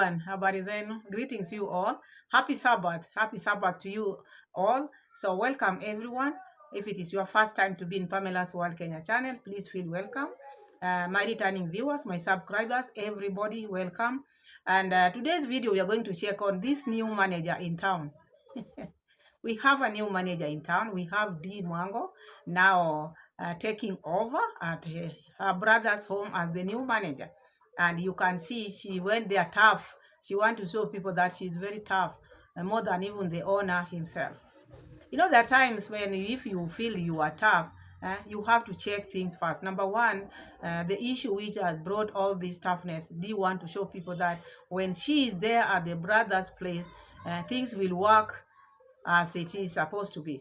everyone, habari zenu. Greetings you all. Happy Sabbath to you all. So welcome everyone. If it is your first time to be in Pamela's World Kenya channel, please feel welcome. My returning viewers, my subscribers, everybody welcome. And today's video we are going to check on this new manager in town. We have a new manager in town. We have Dee Mwango now taking over at her brother's home as the new manager. And you can see she went there tough. She wants to show people that she's very tough, more than even the owner himself. You know, there are times when if you feel you are tough, you have to check things first. Number one, the issue which has brought all this toughness, Dee want to show people that when she is there at the brother's place, things will work as it is supposed to be.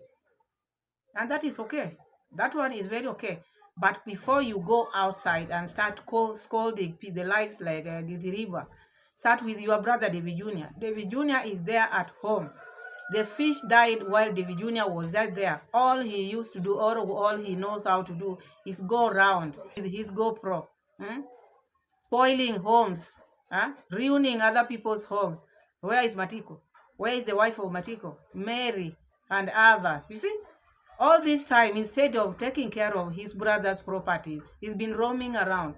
And that is okay. That one is very okay. But before you go outside and start scolding the likes like the river, start with your brother David Jr. David Jr. is there at home. The fish died while David Jr. was right there. All he used to do, or all he knows how to do, is go around with his GoPro, spoiling homes, ruining other people's homes. Where is Matiko? Where is the wife of Matiko? Mary and others. You see? All this time, instead of taking care of his brother's property, he's been roaming around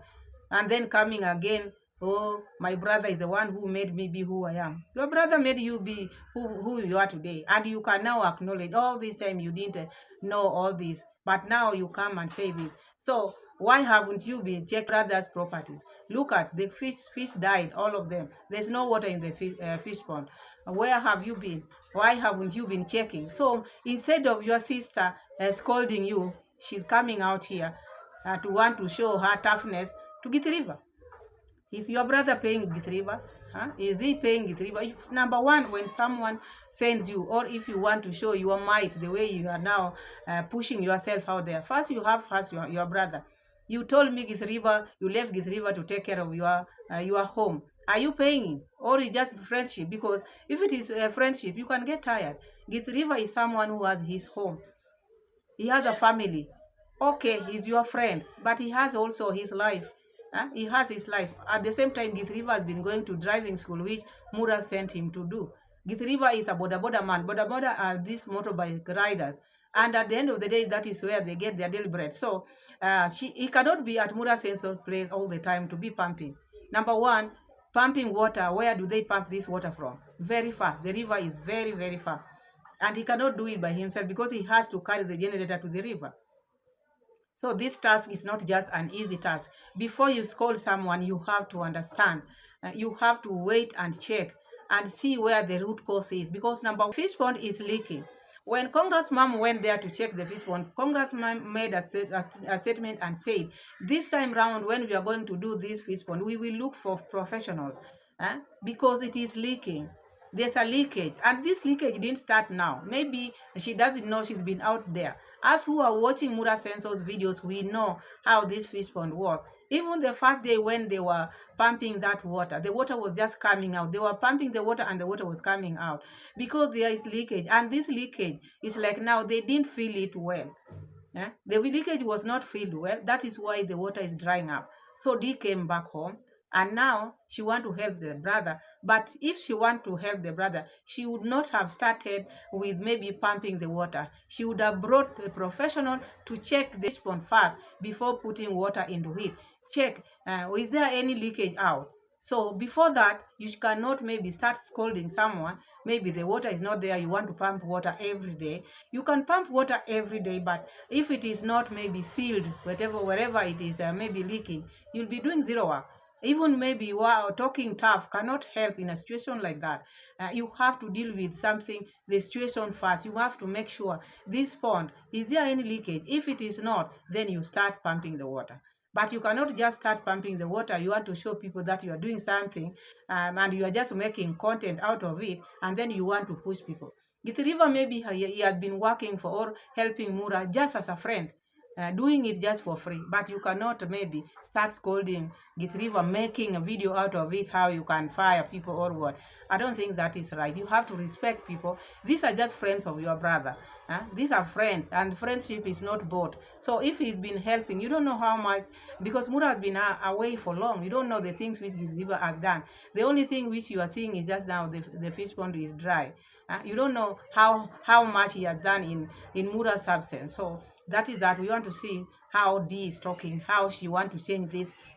and then coming again. Oh, my brother is the one who made me be who I am. Your brother made you be who you are today. And you can now acknowledge all this time you didn't know all this. But now you come and say this. So why haven't you been check brother's properties? Look at the fish died, all of them. There's no water in the fish pond. Where have you been? Why haven't you been checking? So instead of your sister scolding you, she's coming out here to want to show her toughness to Gith River. Is your brother paying Gith River? Is he paying Gith River? Number one, when someone sends you, or if you want to show your might, the way you are now pushing yourself out there, first you have your brother. You told me Gith River, you left Gith River to take care of your home. Are you paying him? Or is just friendship? Because if it is a friendship, you can get tired. Gith River is someone who has his home. He has a family. Okay, he's your friend, but he has also his life. He has his life. At the same time, Gith River has been going to driving school, which Mura sent him to do. Gith River is a boda man. Boda are these motorbike riders. And at the end of the day, that is where they get their daily bread. So he cannot be at Mura Sensor's place all the time to be pumping. Number one, pumping water. Where do they pump this water from? Very far. The river is very, very far. And he cannot do it by himself because he has to carry the generator to the river. So this task is not just an easy task. Before you scold someone, you have to understand. You have to wait and check and see where the root cause is. Because number one, fish pond is leaking. When Congress mom went there to check the fish pond, Congress mom made a statement and said, this time round when we are going to do this fish pond, we will look for professionals because it is leaking. There's a leakage, and this leakage didn't start now. Maybe she doesn't know she's been out there. Us who are watching Mura Sensor's videos, we know how this fish pond works. Even the first day when they were pumping that water, the water was just coming out. They were pumping the water and the water was coming out because there is leakage. And this leakage is like now they didn't fill it well. The leakage was not filled well. That is why the water is drying up. So Dee came back home. And now she want to help the brother. But if she want to help the brother, she would not have started with maybe pumping the water. She would have brought a professional to check the fish pond first before putting water into it. Check, is there any leakage out? So before that, you cannot maybe start scolding someone. Maybe the water is not there. You want to pump water every day. You can pump water every day, but if it is not maybe sealed, wherever it is maybe leaking, you'll be doing zero work. Even maybe talking tough cannot help in a situation like that. You have to deal with something, the situation first. You have to make sure this pond, is there any leakage? If it is not, then you start pumping the water. But you cannot just start pumping the water. You want to show people that you are doing something and you are just making content out of it, and then you want to push people. Gith River, maybe he has been working for or helping Mura just as a friend. doing it just for free. But you cannot maybe start scolding River, making a video out of it, how you can fire people or what. I don't think that is right. You have to respect people. These are just friends of your brother. These are friends, and friendship is not bought. So if he's been helping, you don't know how much, because Mura has been away for long. You don't know the things which River has done. The only thing which you are seeing is just now the fish pond is dry. You don't know how much he has done in Mura's absence. So that is that we want to see how Dee is talking, how she want to change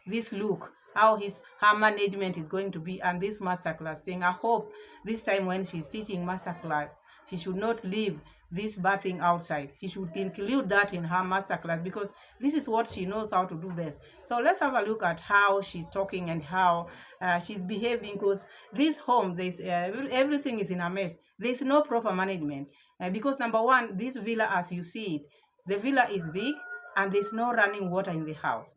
this look, how her management is going to be, and this masterclass thing. I hope this time when she's teaching masterclass, she should not leave this bathing outside. She should include that in her masterclass, because this is what she knows how to do best. So let's have a look at how she's talking and how she's behaving, because this home, there's everything is in a mess. There's no proper management, because number one, this villa, as you see it, the villa is big and there's no running water in the house.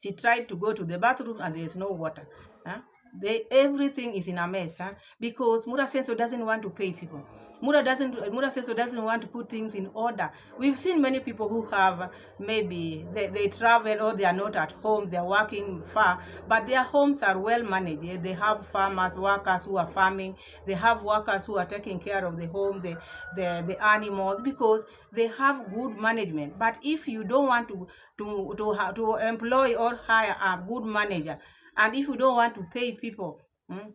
She tried to go to the bathroom and there's no water. Everything is in a mess, because Mura Senso doesn't want to pay people. Mura Senso doesn't want to put things in order. We've seen many people who have maybe they travel, or they are not at home, they are working far, but their homes are well managed. They have farmers, workers who are farming. They have workers who are taking care of the home, the animals, because they have good management. But if you don't want to employ or hire a good manager, and if you don't want to pay people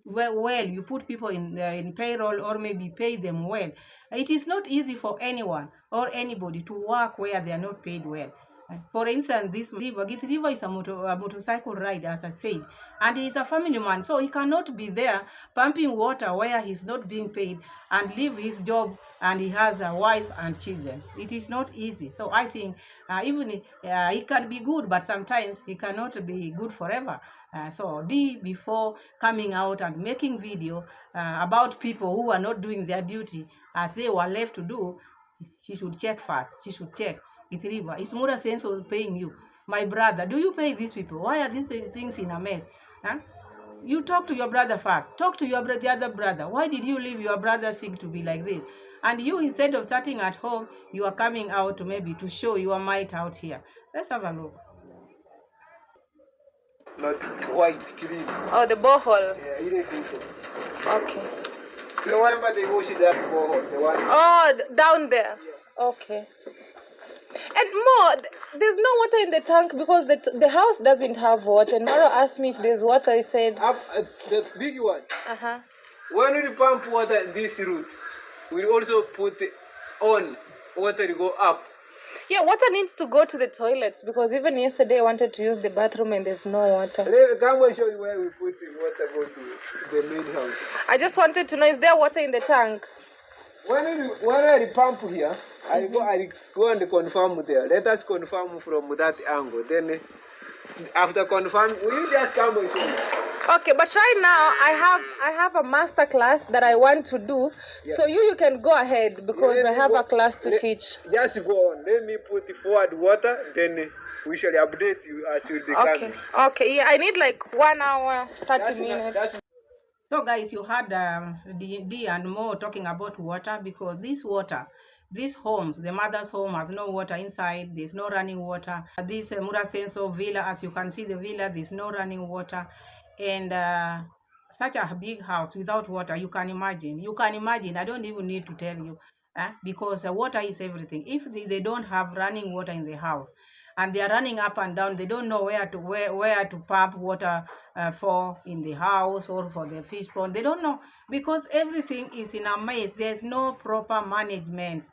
well, you put people in payroll, or maybe pay them well, it is not easy for anyone or anybody to work where they are not paid well. For instance, this River is a motorcycle rider, as I said, and he is a family man, so he cannot be there pumping water where he's not being paid and leave his job, and he has a wife and children. It is not easy. So I think even he can be good, but sometimes he cannot be good forever. So Dee, before coming out and making video about people who are not doing their duty as they were left to do, she should check first. She should check. River, is Mura Senso paying you? My brother, do you pay these people? Why are these things in a mess? You talk to your brother first. Talk to the other brother. Why did you leave your brother sick to be like this? And you, instead of starting at home, you are coming out to maybe to show your might out here. Let's have a look. Not white, clean. Oh, the borehole. Yeah, you didn't think so. Okay. The one about the wash that borehole, the one. Oh, down there. Yeah. Okay. And more, there's no water in the tank because the house doesn't have water. And Marwa asked me if there's water. I said, the big one. Uh-huh. When we pump water in these roots, we also put on water to go up. Yeah, water needs to go to the toilets, because even yesterday I wanted to use the bathroom and there's no water. Come and show you where we put the water go to the main house. I just wanted to know, is there water in the tank? When I pump here, I go and confirm there. Let us confirm from that angle. Then after confirm, will you just come and show me? Okay, but right now I have a master class that I want to do. Yes. So you can go ahead, because I have a class to teach. Just go on. Let me put forward water, then we shall update you as you become. Okay. Okay. Yeah, I need like 1 hour, 30 minutes. So guys, you heard Dee and Mo talking about water, because this water, these homes, the mother's home has no water inside. There's no running water. This Mura Senso villa, as you can see the villa, there's no running water. And such a big house without water, you can imagine. I don't even need to tell you, because water is everything. If they don't have running water in the house, and they are running up and down, they don't know where to pump water for in the house or for the fish pond. They don't know, because everything is in a mess. There's no proper management.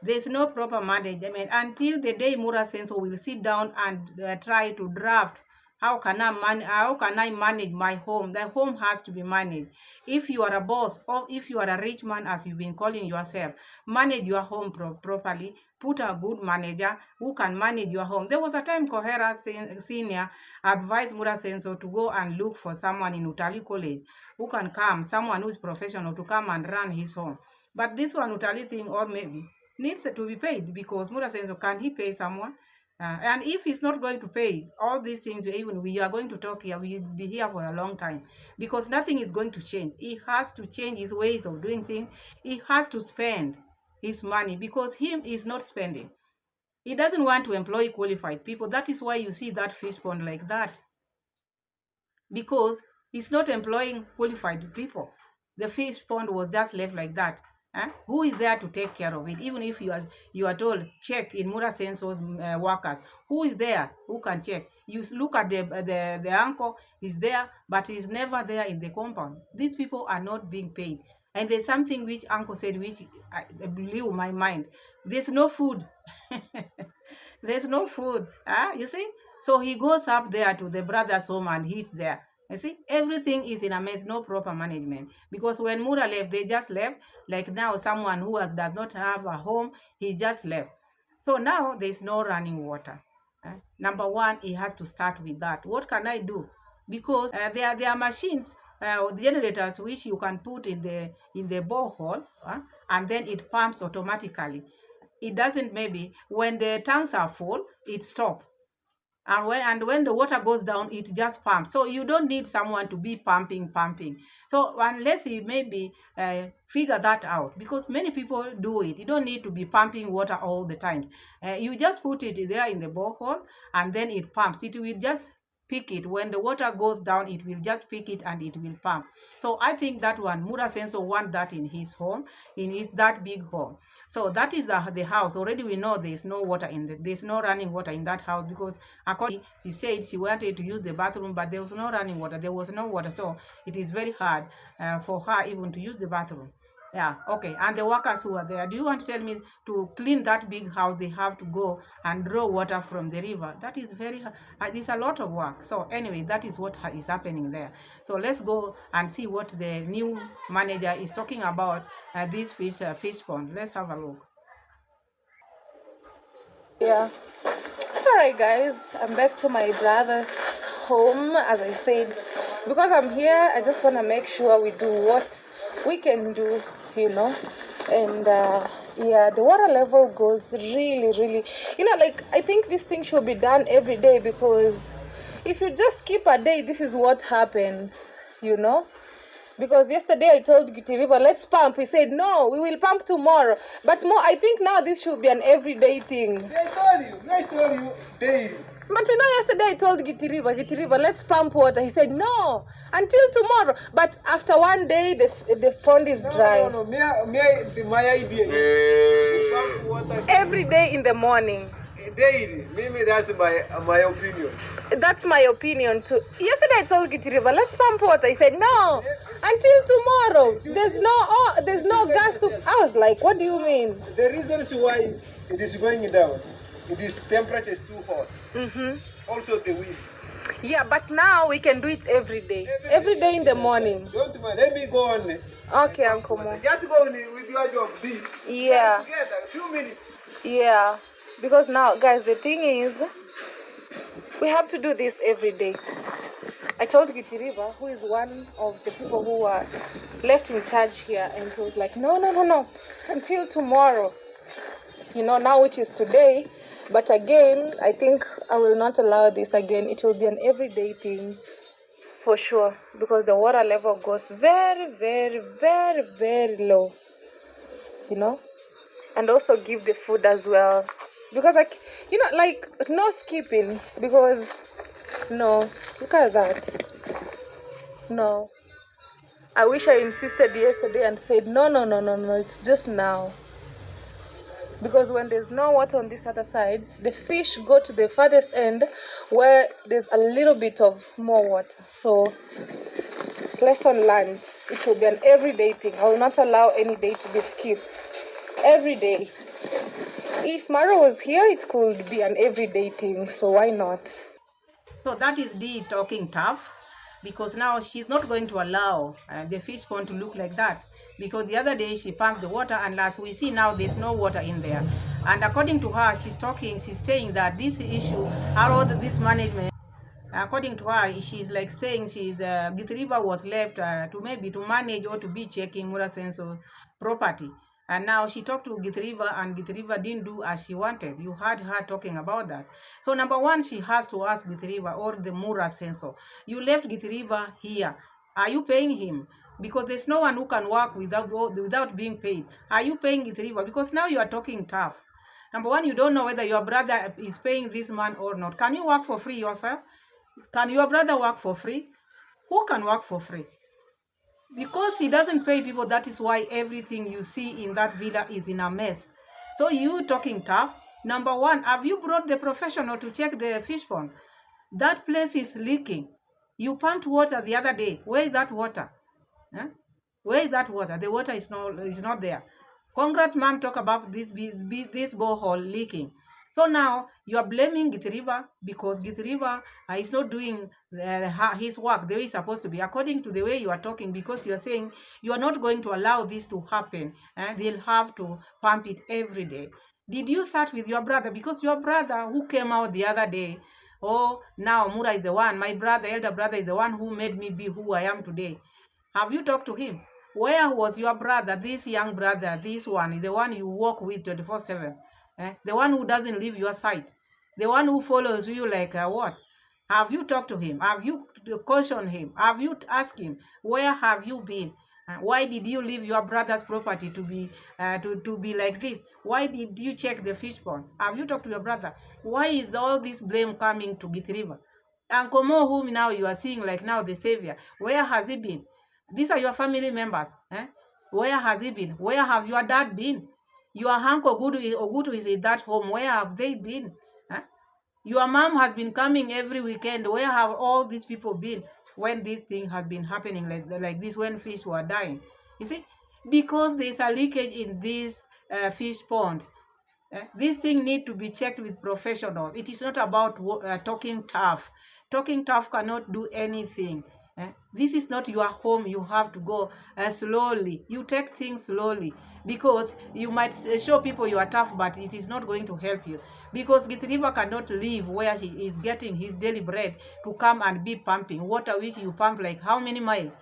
There's no proper management until the day Mura Senso will sit down and try to draft. How can I manage my home? The home has to be managed. If you are a boss, or if you are a rich man, as you've been calling yourself, manage your home properly. Put a good manager who can manage your home. There was a time Kohera Senior advised Mura Senso to go and look for someone in Utali College who can come, someone who is professional, to come and run his home. But this one Utali thing, or maybe, needs to be paid, because Mura Senso, can he pay someone? And if he's not going to pay all these things, even we are going to talk here, we'll be here for a long time, because nothing is going to change. He has to change his ways of doing things. He has to spend his money, because him is not spending. He doesn't want to employ qualified people. That is why you see that fish pond like that. Because he's not employing qualified people. The fish pond was just left like that. Who is there to take care of it? Even if you are told check in Mura Senso's workers, who is there who can check? You look at the uncle is there, but he's never there in the compound. These people are not being paid. And there's something which uncle said which blew my mind. There's no food. There's no food. You see? So he goes up there to the brother's home and he's there. You see, everything is in a mess, no proper management. Because when Mura left, they just left. Like now, someone who does not have a home, he just left. So now there's no running water. Number one, he has to start with that. What can I do? Because there are machines, generators, which you can put in the borehole, and then it pumps automatically. It doesn't, maybe when the tanks are full, it stops. And when the water goes down, it just pumps. So you don't need someone to be pumping. So unless you maybe figure that out, because many people do it. You don't need to be pumping water all the time. You just put it there in the borehole, and then it pumps. It will just pick it. When the water goes down, it will just pick it and it will pump. So I think that one, Mura Senso want that in his home, that big home. So that is the house. Already we know there's no water there's no running water in that house, because according, she said she wanted to use the bathroom, but there was no running water. There was no water. So it is very hard for her even to use the bathroom. Yeah, okay. And the workers who are there, do you want to tell me to clean that big house, they have to go and draw water from the river? That is very hard. It's a lot of work. So anyway, that is what is happening there. So let's go and see what the new manager is talking about this fish pond. Let's have a look. Yeah. All right, guys, I'm back to my brother's home, as I said. Because I'm here, I just want to make sure we do what we can do, And yeah, the water level goes really, like, I think this thing should be done every day, because if you just skip a day, this is what happens, Because yesterday I told Giti River, let's pump. He said, no, we will pump tomorrow. But more, I think now this should be an everyday thing. See, I told you, daily. But yesterday I told Giti River, let's pump water. He said, no, until tomorrow. But after one day, the pond is dry. No. My idea is to pump water Every day in the morning. daily. Maybe that's my opinion. That's my opinion too. Yesterday I told Giti River, let's pump water. He said, no, until tomorrow. There's no gas to. I was like, what do you mean? The reasons why it is going down, it is temperature is too hot. Also the wind. Yeah, but now we can do it every day. Every day in the morning. Don't mind. Let me go on. Okay, Uncle Mo. Just go on with your job, B. Yeah. Together, a few minutes. Yeah. Because now, guys, the thing is, we have to do this every day. I told Giti River, who is one of the people who were left in charge here, and he was like, no, until tomorrow. Now which is today. But again, I think I will not allow this again. It will be an everyday thing for sure, because the water level goes very, very low. And also give the food as well. Because no skipping, because no, look at that. No. I wish I insisted yesterday and said, no, it's just now. Because when there's no water on this other side, the fish go to the farthest end where there's a little bit of more water. So, lesson learned. It will be an everyday thing. I will not allow any day to be skipped. Every day. If Marwa was here, it could be an everyday thing. So why not? So that is Dee talking tough, because now she's not going to allow the fish pond to look like that, because the other day she pumped the water, and as we see now, there's no water in there. And according to her, she's saying that this issue, this management, according to her, she's like saying Giti River was left to manage or to be checking Mura Senso property. And now she talked to Giti River, and Giti River didn't do as she wanted. You heard her talking about that. So number one, she has to ask Giti River or the Mura Senso, you left Giti River here. Are you paying him? Because there's no one who can work without being paid. Are you paying Giti River? Because now you are talking tough. Number one, you don't know whether your brother is paying this man or not. Can you work for free yourself? Can your brother work for free? Who can work for free? Because he doesn't pay people, that is why everything you see in that villa is in a mess. So you talking tough. Number one, have you brought the professional to check the fish pond? That place is leaking. You pumped water the other day. Where is that water? Huh? Where is that water? The water is not there. Congrats, ma'am, talk about this borehole leaking. So now you are blaming Gith River because Gith River is not doing his work the way it's supposed to be, according to the way you are talking, because you are saying you are not going to allow this to happen. They'll have to pump it every day. Did you start with your brother? Because your brother who came out the other day, oh, now Mura is the one, my brother, elder brother is the one who made me be who I am today. Have you talked to him? Where was your brother, this young brother, this one, the one you walk with 24/7? The one who doesn't leave your side, the one who follows you like what? Have you talked to him? Have you cautioned him? Have you asked him, where have you been? Why did you leave your brother's property to be like this? Why did you check the fish pond? Have you talked to your brother? Why is all this blame coming to Gith River? Uncle Mo, whom now you are seeing like now the savior, where has he been? These are your family members. Where has he been? Where have your dad been? Your uncle Ogutu is in that home. Where have they been? Your mom has been coming every weekend. Where have all these people been when this thing has been happening like this, when fish were dying? You see, because there's a leakage in this fish pond. This thing need to be checked with professionals. It is not about talking tough. Talking tough cannot do anything. This is not your home. You have to go slowly. You take things slowly, because you might show people you are tough, but it is not going to help you. Because Gith River cannot live where he is getting his daily bread to come and be pumping water, which you pump like how many miles?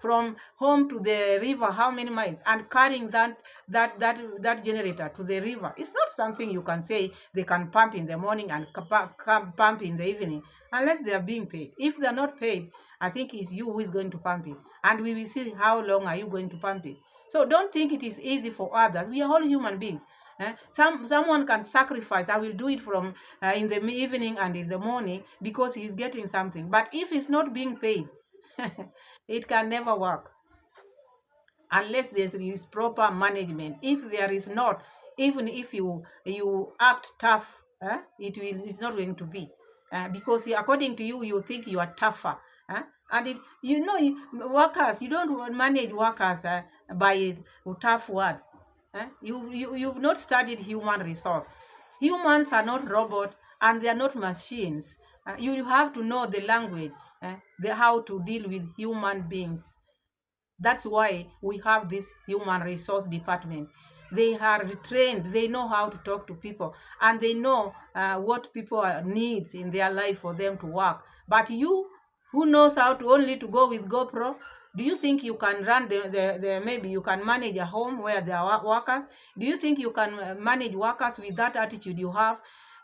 From home to the river, how many miles? And carrying that generator to the river, it's not something you can say they can pump in the morning and pump in the evening, unless they are being paid. If they are not paid, I think it's you who is going to pump it, and we will see how long are you going to pump it. So don't think it is easy for others. We are all human beings. Someone can sacrifice. I will do it from in the evening and in the morning because he's getting something. But if it's not being paid, it can never work unless there is proper management. If there is not, even if you act tough, it's not going to be, because according to you, you think you are tougher, and workers, you don't manage workers by tough words. You've not studied human resource. Humans are not robots, and they are not machines. You have to know the language, how to deal with human beings. That's why we have this human resource department. They are trained, they know how to talk to people, and they know what people need in their life for them to work. But you, who knows how to only to go with GoPro, do you think you can run maybe you can manage a home where there are workers? Do you think you can manage workers with that attitude you have?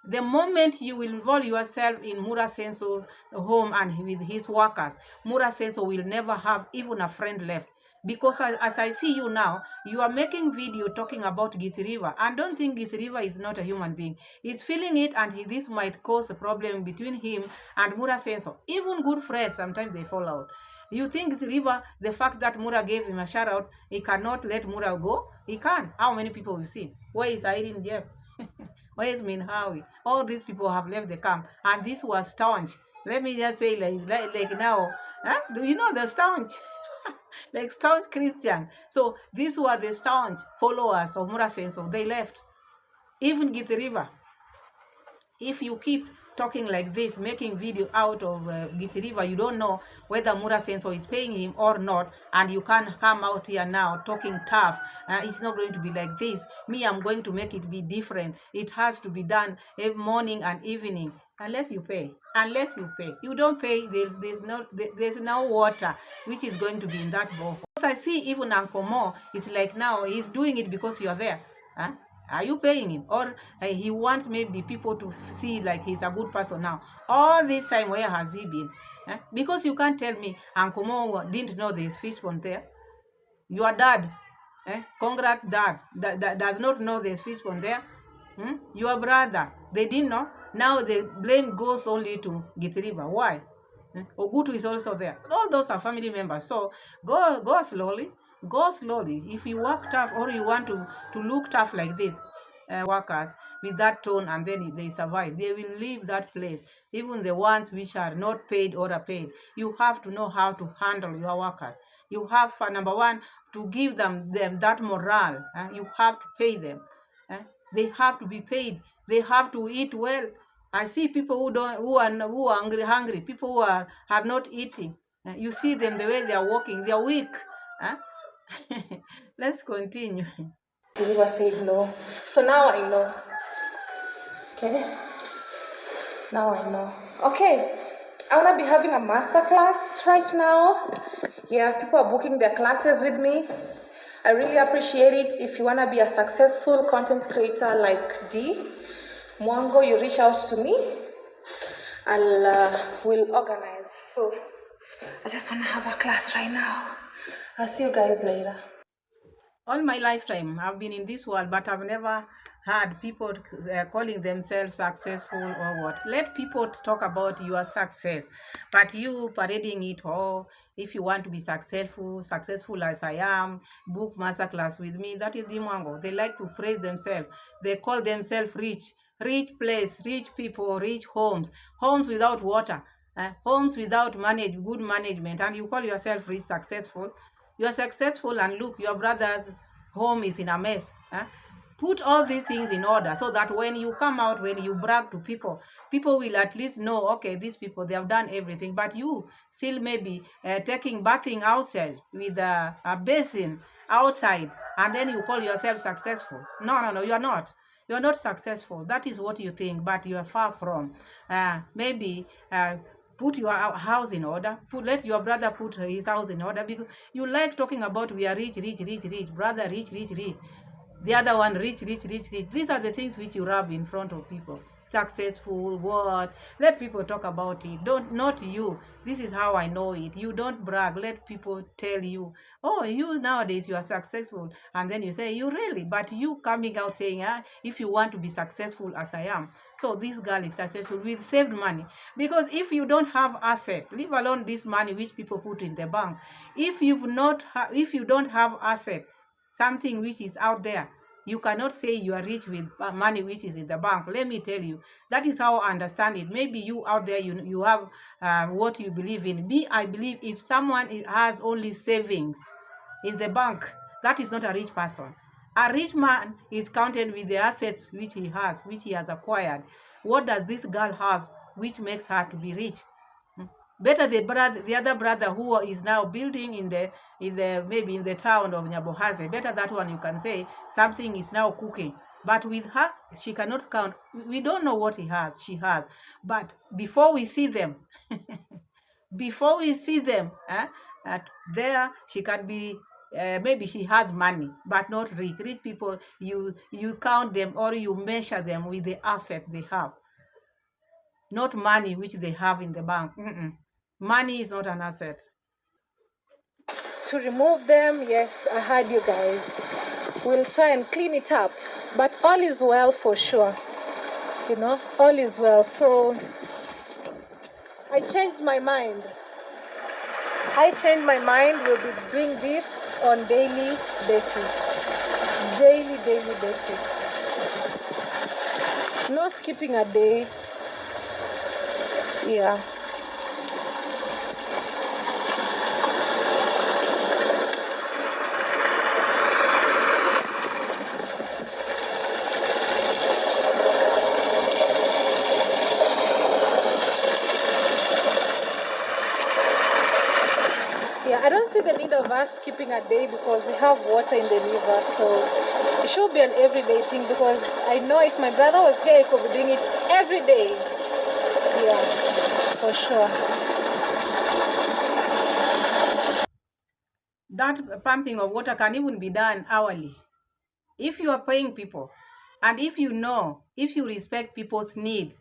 The moment you will involve yourself in Mura Senso's home and with his workers, Mura Senso will never have even a friend left. Because as I see you now, you are making video talking about Gith River. And don't think Gith River is not a human being. He's feeling it, and this might cause a problem between him and Mura Senso. Even good friends, sometimes they fall out. You think Gith River, the fact that Mura gave him a shout out, he cannot let Mura go? He can. How many people we've seen? Where is Irene Jeff? Where is Minhawi? All these people have left the camp, and this was staunch. Let me just say, like now, you know the staunch, like staunch Christian. So these were the staunch followers of Mura Senso. They left. Even Gith River. If you keep talking like this, making video out of Gith River, you don't know whether Mura Senso is paying him or not, and you can come out here now talking tough. It's not going to be like this. Me, I'm going to make it be different. It has to be done every morning and evening. Unless you pay. Unless you pay. You don't pay, there's no water which is going to be in that borehole. Because I see even Uncle Mo, it's like now he's doing it because you're there. Are you paying him? Or he wants maybe people to see like he's a good person now. All this time, where has he been? Because you can't tell me Uncle Mo didn't know there's fish pond there. Your dad, congrats dad, does not know there's fish pond there. Your brother, they didn't know. Now the blame goes only to Githriba. Why? Ogutu is also there. All those are family members. So go slowly. Go slowly. If you work tough or you want to look tough like this, workers with that tone, and then they survive, they will leave that place. Even the ones which are not paid or are paid, you have to know how to handle your workers. You have, number one, to give them that morale. You have to pay them. They have to be paid. They have to eat well. I see people who are hungry, people who are not eating. You see them the way they are walking, they are weak. Let's continue. Geneva said no. So now I know. Okay. Now I know. Okay. I wanna be having a master class right now. Yeah, people are booking their classes with me. I really appreciate it. If you wanna be a successful content creator like Dee Mwango, you reach out to me. We'll organize. So I just wanna have a class right now. I'll see you guys later. All my lifetime, I've been in this world, but I've never had people calling themselves successful or what. Let people talk about your success, but you parading it all. If you want to be successful as I am, book masterclass with me. That is Dee Mwango. They like to praise themselves. They call themselves rich place, rich people, rich homes without water, homes without good management, and you call yourself rich, successful. You are successful, and look, your brother's home is in a mess. Put all these things in order so that when you come out, when you brag to people, people will at least know, okay, these people, they have done everything. But you still maybe bathing outside with a basin outside, and then you call yourself successful. No, you are not. You are not successful. That is what you think, but you are far from. Maybe put your house in order. Let your brother put his house in order, because you like talking about we are rich, brother, rich. The other one, rich. These are the things which you rub in front of people. Successful, what? Let people talk about it. Not you. This is how I know it. You don't brag. Let people tell you, oh, you nowadays you are successful. And then you say, you really? But you coming out saying, if you want to be successful as I am. So this girl is successful with saved money. Because if you don't have asset, leave alone this money which people put in the bank. If you don't have asset, something which is out there, you cannot say you are rich with money which is in the bank. Let me tell you, that is how I understand it. Maybe you out there, you have what you believe in. Me, I believe if someone has only savings in the bank, that is not a rich person. A rich man is counted with the assets which he has acquired. What does this girl have which makes her to be rich? Better the other brother who is now building in the maybe in the town of Nyabohaze. Better that one, you can say something is now cooking. But with her, she cannot count. We don't know what she has. But before we see them, there she can be. Maybe she has money, but not rich. Rich people, you count them or you measure them with the asset they have, not money which they have in the bank. Money is not an asset. To remove them, yes, I heard you guys. We'll try and clean it up. But all is well for sure. All is well. So I changed my mind. We'll be doing this on daily basis. Daily basis. No skipping a day. Yeah. I don't see the need of us skipping a day because we have water in the river, so it should be an everyday thing, because I know if my brother was here, he could be doing it every day. Yeah, for sure. That pumping of water can even be done hourly. If you are paying people, and if you respect people's needs,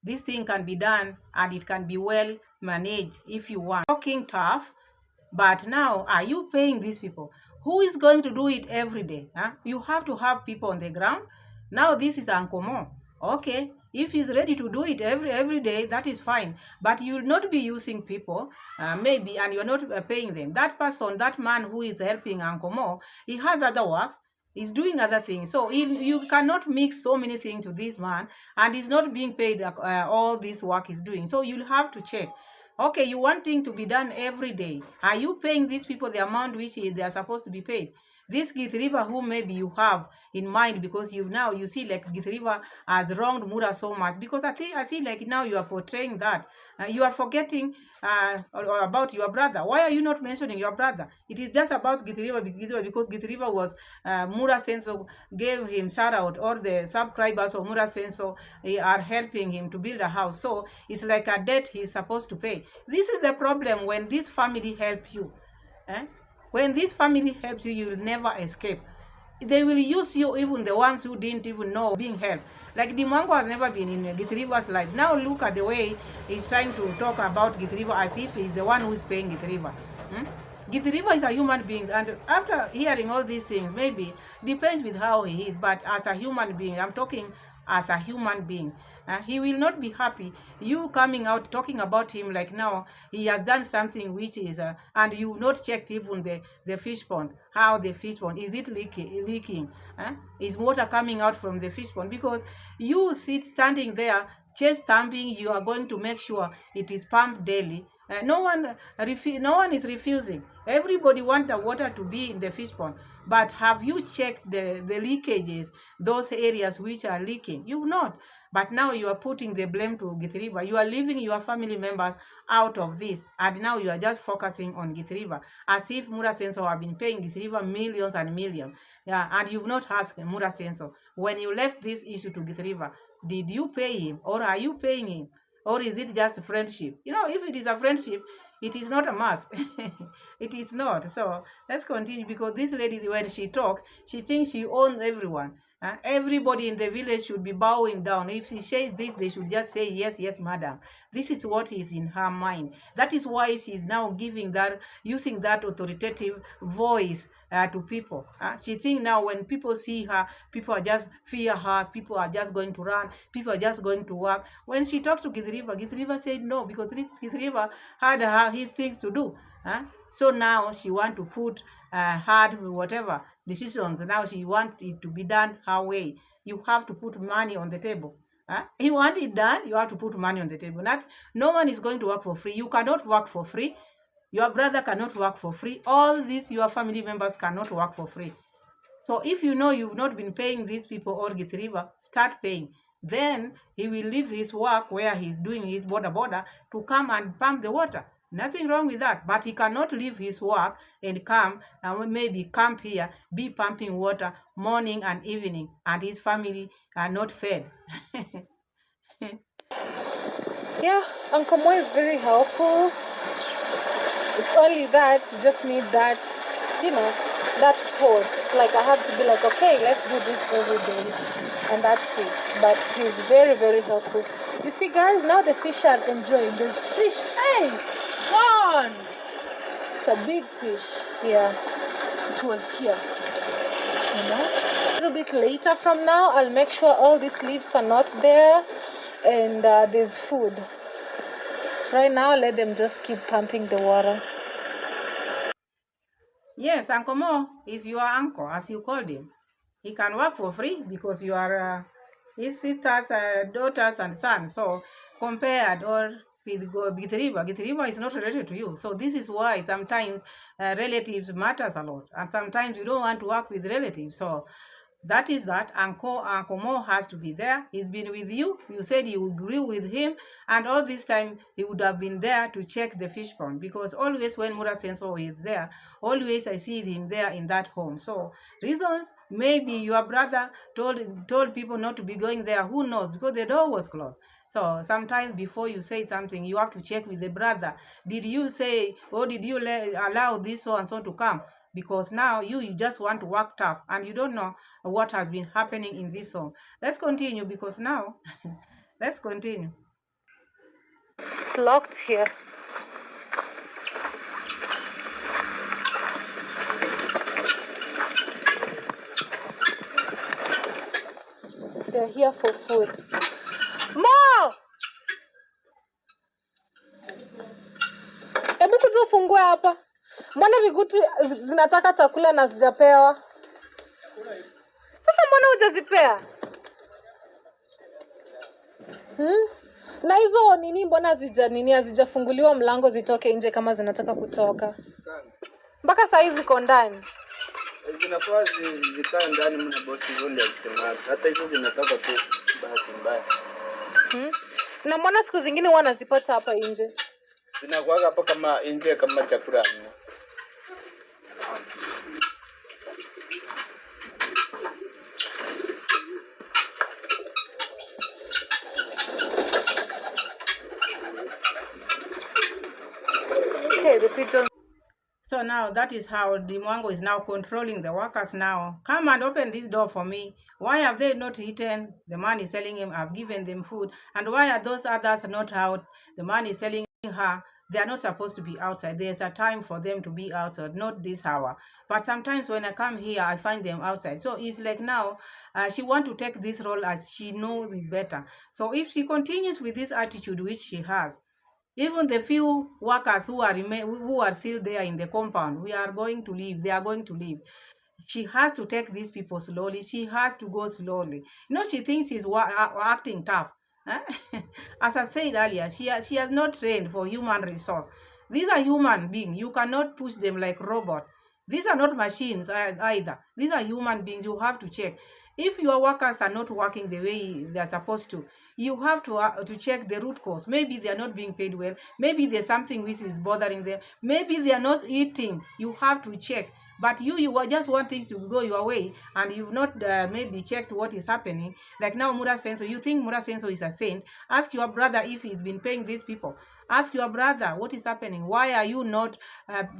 this thing can be done and it can be well managed if you want. Talking tough, but now, are you paying these people? Who is going to do it every day? You have to have people on the ground. Now this is Uncle Mo. Okay, if he's ready to do it every day, that is fine. But you'll not be using people, maybe, and you're not paying them. That person, that man who is helping Uncle Mo, he has other works. He's doing other things. So you cannot mix so many things to this man, and he's not being paid all this work he's doing. So you'll have to check. Okay, you want things to be done every day. Are you paying these people the amount which they are supposed to be paid? This Githriva who maybe you have in mind, because you see like Githriva has wronged Mura so much, because I see like now you are portraying that you are forgetting about your brother. Why are you not mentioning your brother? It is just about Githriva because Githriva was Mura Senso gave him shout out, or the subscribers of Mura Senso are helping him to build a house. So it's like a debt he's supposed to pay. This is the problem when this family helps you. Eh? When this family helps you, you will never escape. They will use you, even the ones who didn't even know being helped. Like Dee Mwango has never been in Githriva's life. Now look at the way he's trying to talk about Githriva as if he's the one who is paying Githriva. Githriva is a human being, and after hearing all these things, maybe depends with how he is, but as a human being, I'm talking as a human being. He will not be happy. You coming out talking about him like now he has done something which is, and you've not checked even the fish pond. How the fish pond is it leaking? Is water coming out from the fish pond? Because you standing there chest stamping, you are going to make sure it is pumped daily. No one is refusing. Everybody wants the water to be in the fish pond. But have you checked the leakages, those areas which are leaking? You've not. But now you are putting the blame to Githriva. You are leaving your family members out of this. And now you are just focusing on Githriva. As if Mura Senso have been paying Githriva millions and millions. Yeah, and you've not asked Mura Senso. When you left this issue to Githriva, did you pay him? Or are you paying him? Or is it just friendship? If it is a friendship, it is not a must. It is not. So let's continue, because this lady, when she talks, she thinks she owns everyone. Everybody in the village should be bowing down. If she says this, they should just say, yes, yes, madam. This is what is in her mind. That is why she's now using that authoritative voice to people. She thinks now when people see her, people are just fear her, people are just going to run, people are just going to work. When she talked to Githriva said no, because Githriva had his things to do. So now she want to put hard whatever decisions. Now she wants it to be done her way. You have to put money on the table. You want it done, you have to put money on the table. No one is going to work for free. You cannot work for free. Your brother cannot work for free. All these, your family members cannot work for free. So if you know you've not been paying these people or Githriva, start paying. Then he will leave his work where he's doing his border to come and pump the water. Nothing wrong with that. But he cannot leave his work and come and maybe camp here, be pumping water morning and evening, and his family are not fed. Yeah, Uncle Mo is very helpful. It's only that you just need that, that pause. Like I have to be like, okay, let's do this every day, and that's it. But he's very, very helpful. You see, guys, now the fish are enjoying this fish. Hey, it's gone. It's a big fish. Yeah, it was here. A little bit later from now, I'll make sure all these leaves are not there, and there's food. Right now, let them just keep pumping the water. Yes, Uncle Mo is your uncle, as you called him. He can work for free because you are his sisters, daughters, and sons. So compared or with Githriva is not related to you. So this is why sometimes relatives matters a lot, and sometimes you don't want to work with relatives. So that is that. Uncle Mo has to be there. He's been with you. You said you agree with him, and all this time he would have been there to check the fish pond, because always when Mura Senso is there, always I see him there in that home. So reasons, maybe your brother told people not to be going there. Who knows? Because the door was closed. So sometimes before you say something, you have to check with the brother. Did you say, or did you allow this so and so to come? Because now you just want to work tough and you don't know what has been happening in this home. Let's continue, because now let's continue. It's locked here. They're here for food. Mo! Hebu kuja ufungue hapa. Mbona viguti zinataka chakula na zijapewa? Sasa mbona hujazipea? Na hizo nini mbona hazijafunguliwa mlango zitoke nje kama zinataka kutoka? Mpaka saa hizi ziko ndani. Zinafaa zikae ndani, mna bosi zoni alisema. Hata hizo zinataka tu bahati mbaya. Na mbona siku zingine huwa nazipata hapa nje? Zinakuwa hapa kama nje kama chakula. Okay, the pigeon. So now that is how Dee Mwango is now controlling the workers now. Come and open this door for me. Why have they not eaten? The man is telling him, I've given them food. And why are those others not out? The man is telling her, they are not supposed to be outside. There's a time for them to be outside, not this hour. But sometimes when I come here, I find them outside. So it's like now, she wants to take this role as she knows is better. So if she continues with this attitude which she has, even the few workers who are still there in the compound, we are going to leave. They are going to leave. She has to take these people slowly. She has to go slowly. She thinks she's acting tough. As I said earlier, she has not trained for human resource. These are human beings. You cannot push them like robot. These are not machines either. These are human beings. You have to check. If your workers are not working the way they are supposed to, you have to check the root cause. Maybe they are not being paid well. Maybe there's something which is bothering them. Maybe they are not eating. You have to check. But you just want things to go your way, and you've not maybe checked what is happening. Like now, Mura Senso, you think Mura Senso is a saint? Ask your brother if he's been paying these people. Ask your brother what is happening. Why are you not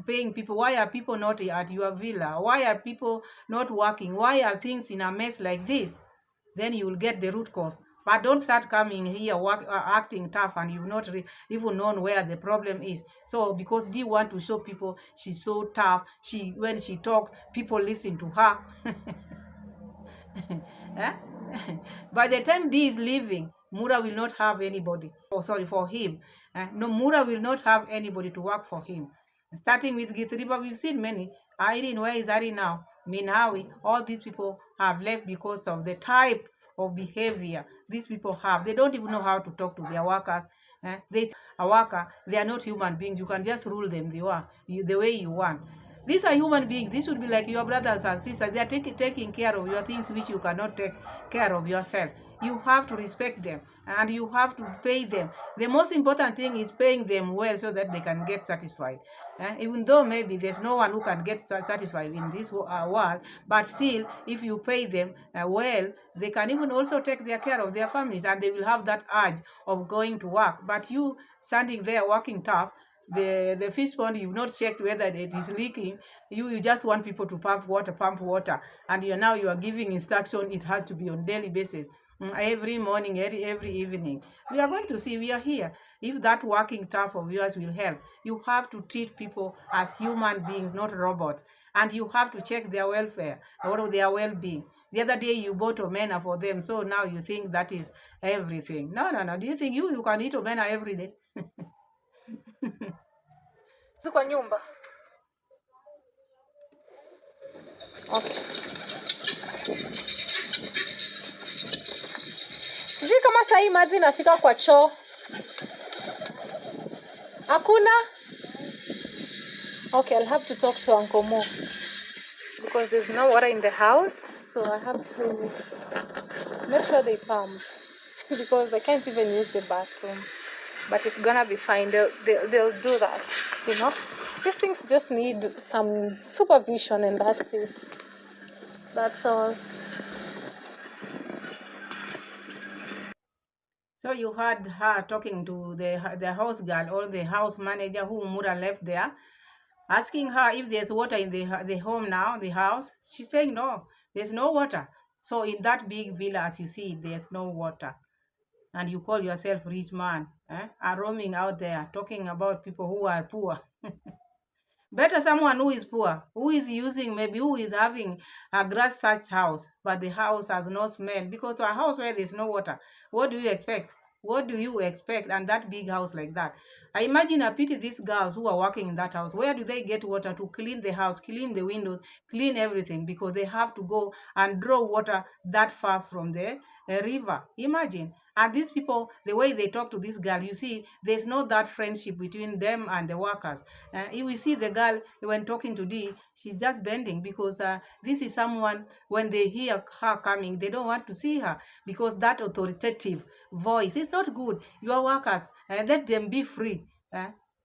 paying people? Why are people not at your villa? Why are people not working? Why are things in a mess like this? Then you will get the root cause. But don't start coming here acting tough and you've not even known where the problem is. So because Dee want to show people she's so tough, when she talks, people listen to her. By the time Dee is leaving, Mura will not have anybody. For him. No, Mura will not have anybody to work for him. Starting with Githriba, we've seen many. Irene, where is Irene now? Minhawi, all these people have left because of the type of behavior these people have. They don't even know how to talk to their workers. A worker, they are not human beings. You can just rule them the way you want. These are human beings. This should be like your brothers and sisters. They are taking care of your things which you cannot take care of yourself. You have to respect them and you have to pay them. The most important thing is paying them well so that they can get satisfied. Even though maybe there's no one who can get satisfied in this world, but still, if you pay them well, they can even also take care of their families and they will have that urge of going to work. But you standing there working tough, the fish pond, you've not checked whether it is leaking. You just want people to pump water, and you are giving instruction. It has to be on daily basis, every morning, every evening. We are going to see. We are here. If that working tough of yours will help, you have to treat people as human beings, not robots, and you have to check their welfare or their well-being. The other day you bought omena for them, so now you think that is everything. No. Do you think you can eat omena every day? Kwa nyumba. Okay. Sijui kama saa hii maji inafika kwa choo. Hakuna? Okay, I'll have to talk to Uncle Mo. Because there's no water in the house, so I have to make sure they pump. Because I can't even use the bathroom. But it's gonna be fine. They'll do that, These things just need some supervision and that's it. That's all. So you heard her talking to the house girl or the house manager who Mura left there, asking her if there's water in the home now, the house. She's saying no, there's no water. So in that big villa, as you see, there's no water. And you call yourself rich man, are roaming out there talking about people who are poor. Better someone who is poor, who is using, maybe who is having a grass thatched house, but the house has no smell, because a house where there's no water, what do you expect? What do you expect? And that big house like that. I imagine, I pity these girls who are working in that house. Where do they get water to clean the house, clean the windows, clean everything? Because they have to go and draw water that far from the river. Imagine. And these people, the way they talk to this girl, you see, there's no that friendship between them and the workers. You will see the girl, when talking to Dee, she's just bending, because this is someone, when they hear her coming, they don't want to see her, because that authoritative voice is not good. Your workers, let them be free.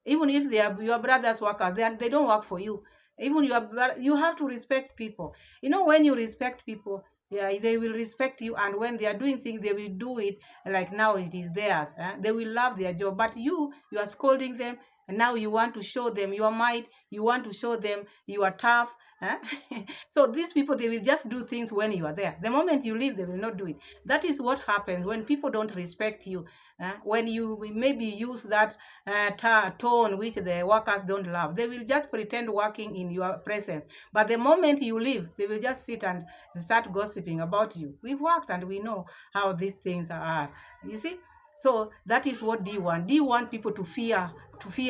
Even if they are your brother's workers, they don't work for you. Even you have to respect people. When you respect people, yeah, they will respect you, and when they are doing things, they will do it like now it is theirs. They will love their job. But you are scolding them, and now you want to show them your might. You want to show them you are tough. So these people, they will just do things when you are there. The moment you leave, they will not do it. That is what happens when people don't respect you. When you maybe use that tone which the workers don't love, they will just pretend working in your presence. But the moment you leave, they will just sit and start gossiping about you. We've worked and we know how these things are. You see? So that is what Dee want. Dee want people to fear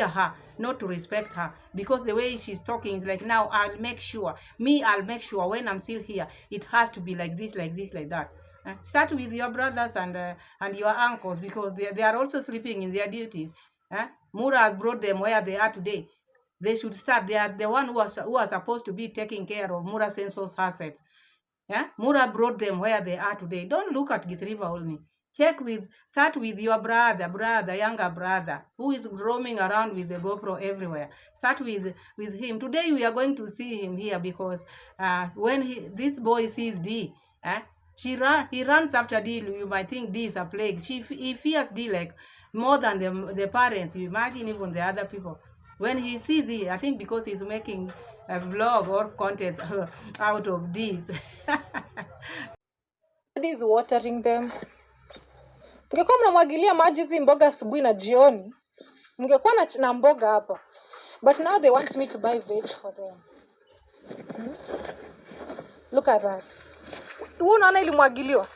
her, not to respect her, because the way she's talking is like, now I'll make sure when I'm still here, it has to be like this, like this, like that. Start with your brothers and your uncles, because they are also sleeping in their duties. Mura has brought them where they are today. They should start. They are the one who are supposed to be taking care of Mura Census assets. Mura brought them where they are today. Don't look at Githriva only. Start with your younger brother, who is roaming around with the GoPro everywhere. Start with him. Today we are going to see him here, because when this boy sees Dee, he runs after Dee. You might think Dee is a plague. He fears Dee like more than the parents. You imagine even the other people. When he sees Dee, I think because he's making a vlog or content out of this. Is watering them. Mngekuwa mnamwagilia maji hizi mboga asubuhi na jioni, mngekuwa na mboga hapa. But now they want me to buy veg for them. Look at that. Wewe unaona ilimwagiliwa?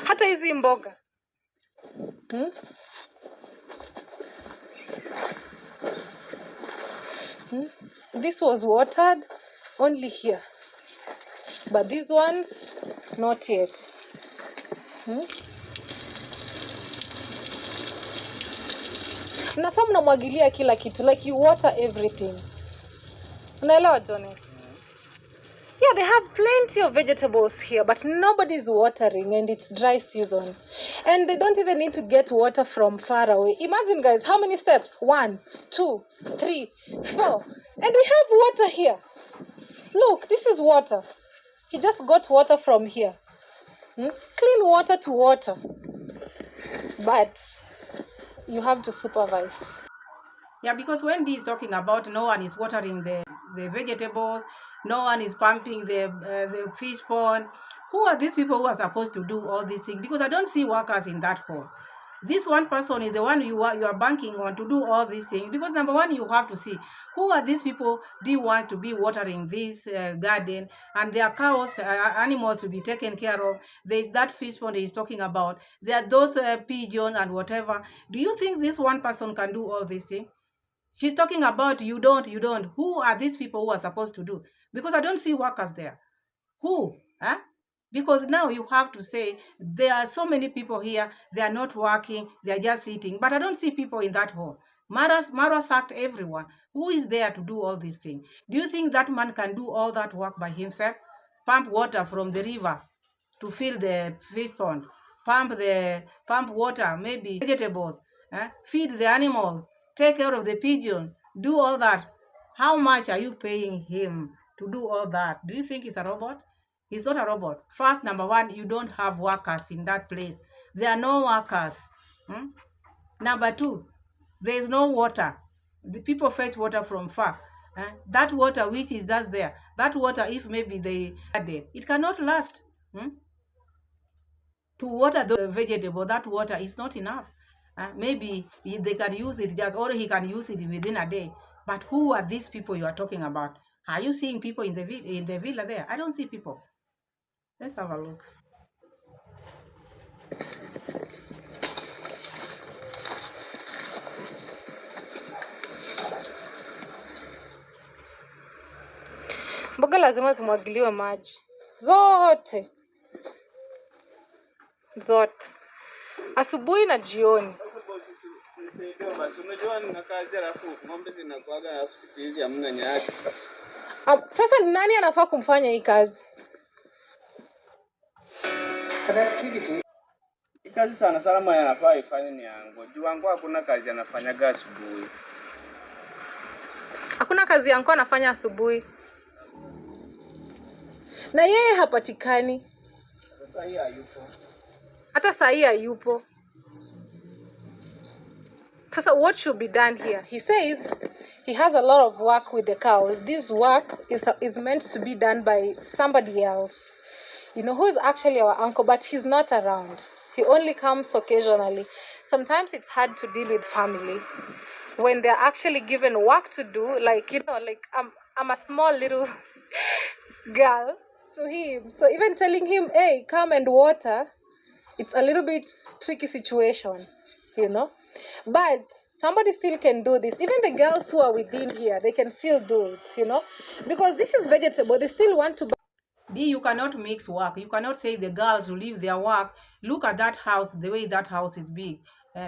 Hata hizi mboga. This was watered only here. But these ones, not yet. Mnafaa mnamwagilia kila kitu, like you water everything. Unaelewa, Jonas? Yeah, they have plenty of vegetables here, but nobody's watering, and it's dry season. And they don't even need to get water from far away. Imagine, guys, how many steps? 1, 2, 3, 4. And we have water here. Look, this is water. He just got water from here. Clean water to water. But you have to supervise. Yeah, because when Dee is talking about no one is watering the vegetables, no one is pumping the fish pond, who are these people who are supposed to do all these things? Because I don't see workers in that hole. This one person is the one you are banking on to do all these things. Because number one, you have to see who are these people. Do you want to be watering this garden, and their cows, animals to be taken care of? There is that fish pond he's talking about. There are those pigeons and whatever. Do you think this one person can do all these things? She's talking about you don't. Who are these people who are supposed to do? Because I don't see workers there. Who? Because now you have to say there are so many people here, they are not working, they are just sitting. But I don't see people in that hall. Marwa sacked everyone. Who is there to do all these things? Do you think that man can do all that work by himself? Pump water from the river to fill the fish pond, pump water, maybe vegetables, feed the animals, take care of the pigeon, do all that. How much are you paying him to do all that? Do you think he's a robot? He's not a robot. First, number one, you don't have workers in that place. There are no workers. Number two, there is no water. The people fetch water from far. That water which is just there, that water, if maybe they add it cannot last. To water the vegetable, that water is not enough. Maybe they can use it just, or he can use it within a day. But who are these people you are talking about? Are you seeing people in the villa there? I don't see people. Let's have a look. Mboga lazima zimwagiliwe maji zote zote, asubuhi na jioni. Sasa ni nani anafaa kumfanya hii kazi? Kazi sana sana yanafaa ifanye ni yangu. Juu wangu hakuna kazi anafanyaga asubuhi. Hakuna kazi yangu anafanya asubuhi. Na yeye hapatikani. Hata saa hii hayupo. Sasa what should be done here? He says he has a lot of work with the cows. This work is meant to be done by somebody else. You know, who is actually our uncle, but he's not around. He only comes occasionally. Sometimes it's hard to deal with family when they're actually given work to do. Like, you know, like I'm a small little girl to him. So even telling him, hey, come and water, it's a little bit tricky situation, you know. But somebody still can do this. Even the girls who are within here, they can still do it, you know. Because this is vegetable. They still want to... You cannot mix work. You cannot say the girls will leave their work. Look at that house, the way that house is big.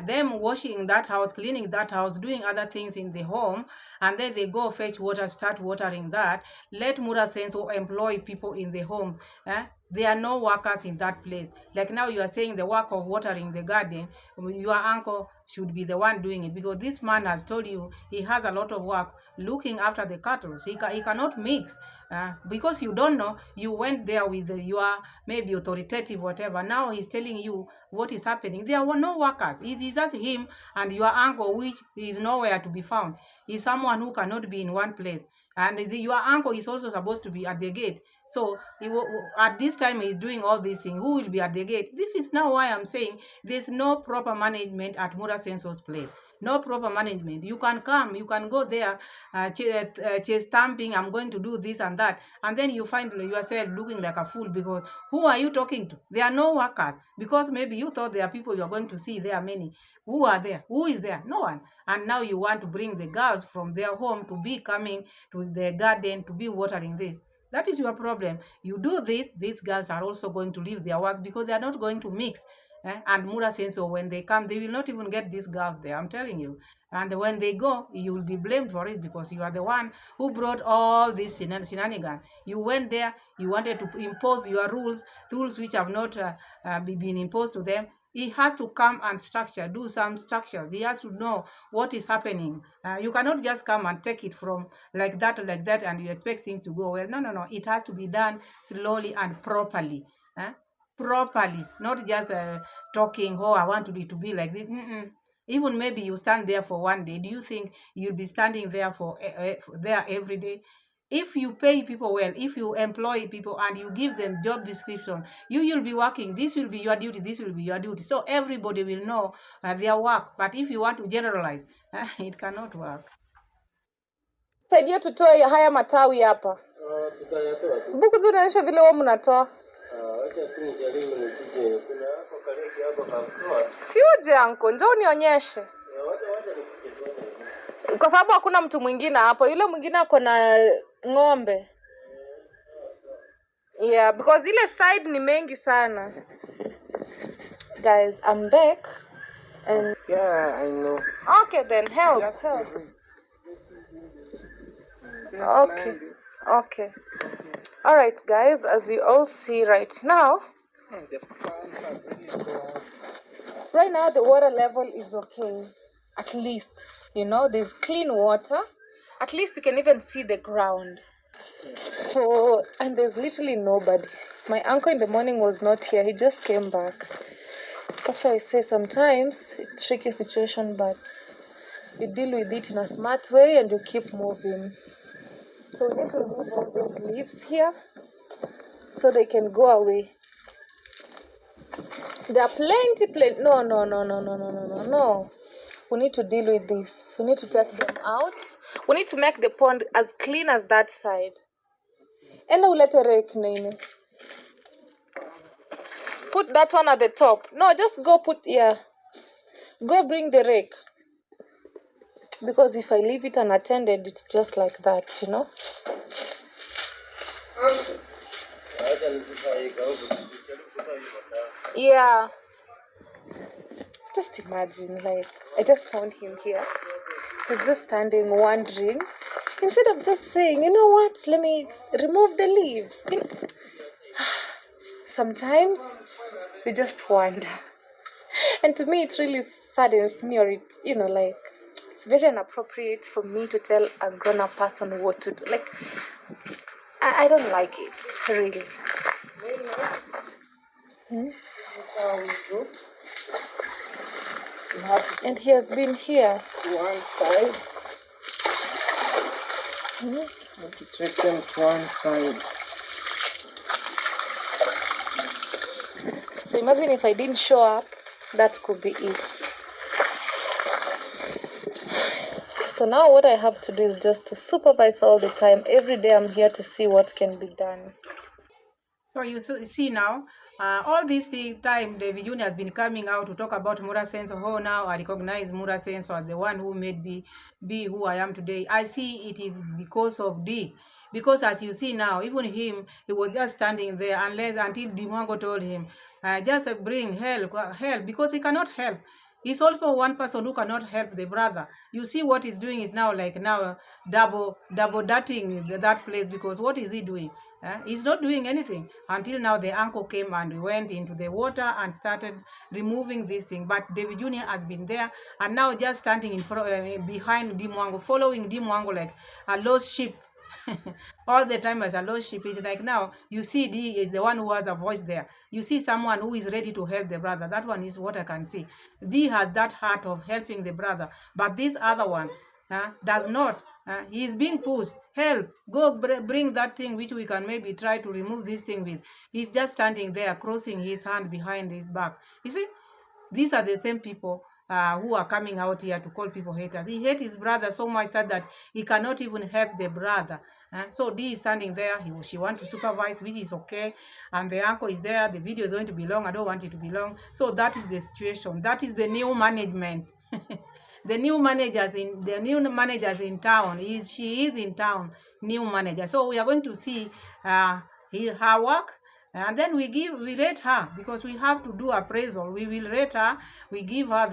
Them washing that house, cleaning that house, doing other things in the home, and then they go fetch water, start watering that. Let Mura Senso employ people in the home. There are no workers in that place. Like now you are saying the work of watering the garden, your uncle should be the one doing it, because this man has told you he has a lot of work looking after the cattle. He cannot mix. Because you don't know, you went there with your maybe authoritative whatever. Now he's telling you what is happening. There were no workers. It is just him and your uncle, which is nowhere to be found. He's someone who cannot be in one place. And your uncle is also supposed to be at the gate. So at this time he's doing all these things. Who will be at the gate? This is now why I'm saying there's no proper management at Mura Senso's place. No proper management. You can come, you can go there, chase stamping, I'm going to do this and that, and then you find yourself looking like a fool, because who are you talking to? There are no workers, because maybe you thought there are people you are going to see. There are many. Who are there? Who is there? No one. And now you want to bring the girls from their home to be coming to the garden to be watering this. That is your problem. You do this, these girls are also going to leave their work, because they are not going to mix. And Mura Senso, when they come, they will not even get these girls there, I'm telling you. And when they go, you will be blamed for it, because you are the one who brought all this shenanigans. You went there, you wanted to impose your rules which have not been imposed to them. He has to come and do some structures. He has to know what is happening. You cannot just come and take it from like that, and you expect things to go well. No. It has to be done slowly and properly. Properly, not just talking, oh, I want it to be like this. Even maybe you stand there for one day. Do you think you'll be standing there for there every day? If you pay people well, if you employ people and you give them job description, you'll be working. This will be your duty. This will be your duty. So everybody will know their work. But if you want to generalize, it cannot work. Saidia tutoe haya matawi hapa. Buku tunaonyesha vile wao mnatoa. Si uje anko, njoo nionyeshe. Kwa sababu hakuna mtu mwingine hapo. Yule mwingine ako na ng'ombe. Yeah, because ile side ni mengi sana. Guys, I'm back. And yeah, I know. Okay, then help. Okay. All right, guys, as you all see right now, the water level is okay. At least, you know, there's clean water. At least you can even see the ground. So, and there's literally nobody. My uncle in the morning was not here. He just came back. That's why I say sometimes it's a tricky situation, but you deal with it in a smart way and you keep moving. So we need to remove all those leaves here so they can go away. There are plenty. No. We need to deal with this. We need to take them out. We need to make the pond as clean as that side. And we'll let a rake, Nene. Put that one at the top. No, just go put here. Go bring the rake. Because if I leave it unattended, it's just like that, you know. Yeah. Just imagine, like, I just found him here. He's just standing, wondering. Instead of just saying, you know what, let me remove the leaves. You know, sometimes we just wonder. And to me, it really saddens me, or it's, you know, like, it's very inappropriate for me to tell a grown-up person what to do. Like, I don't like it, really. And he has been here. To one side. Have to take them to one side. So imagine if I didn't show up, that could be it. So now what I have to do is just to supervise all the time. Every day I'm here to see what can be done. So you see now, all this time, David Jr. has been coming out to talk about Mura Sense. Oh, now I recognize Mura Sense as the one who made me be who I am today. I see it is because of Dee. Because as you see now, even him, he was just standing there until Dee Mwango told him, just bring help, because he cannot help. He's also one person who cannot help the brother. You see what he's doing is now double dirting that place, because what is he doing? He's not doing anything until now. The uncle came and went into the water and started removing this thing. But David Jr. has been there and now just standing in front, behind Dee Mwango, following Dee Mwango like a lost sheep. All the time as a lost sheep. It's like now you see Dee is the one who has a voice there. You see someone who is ready to help the brother. That one is what I can see. Dee has that heart of helping the brother, but this other one does not. He's being pushed. Help, go bring that thing which we can maybe try to remove this thing with. He's just standing there crossing his hand behind his back. You see, these are the same people who are coming out here to call people haters. He hates his brother so much that he cannot even help the brother. So Dee is standing there. She wants to supervise, which is okay. And the uncle is there. The video is going to be long. I don't want it to be long. So that is the situation. That is the new management. The new managers in town. She is in town, new manager. So we are going to see her work, and then we rate her, because we have to do appraisal. We will rate her. We give her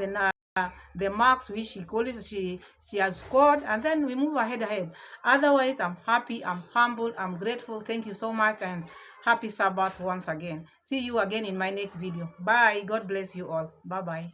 the marks which she has scored, and then we move ahead. Otherwise, I'm happy, I'm humble, I'm grateful. Thank you so much, and happy Sabbath once again. See you again in my next video. Bye. God bless you all. Bye bye.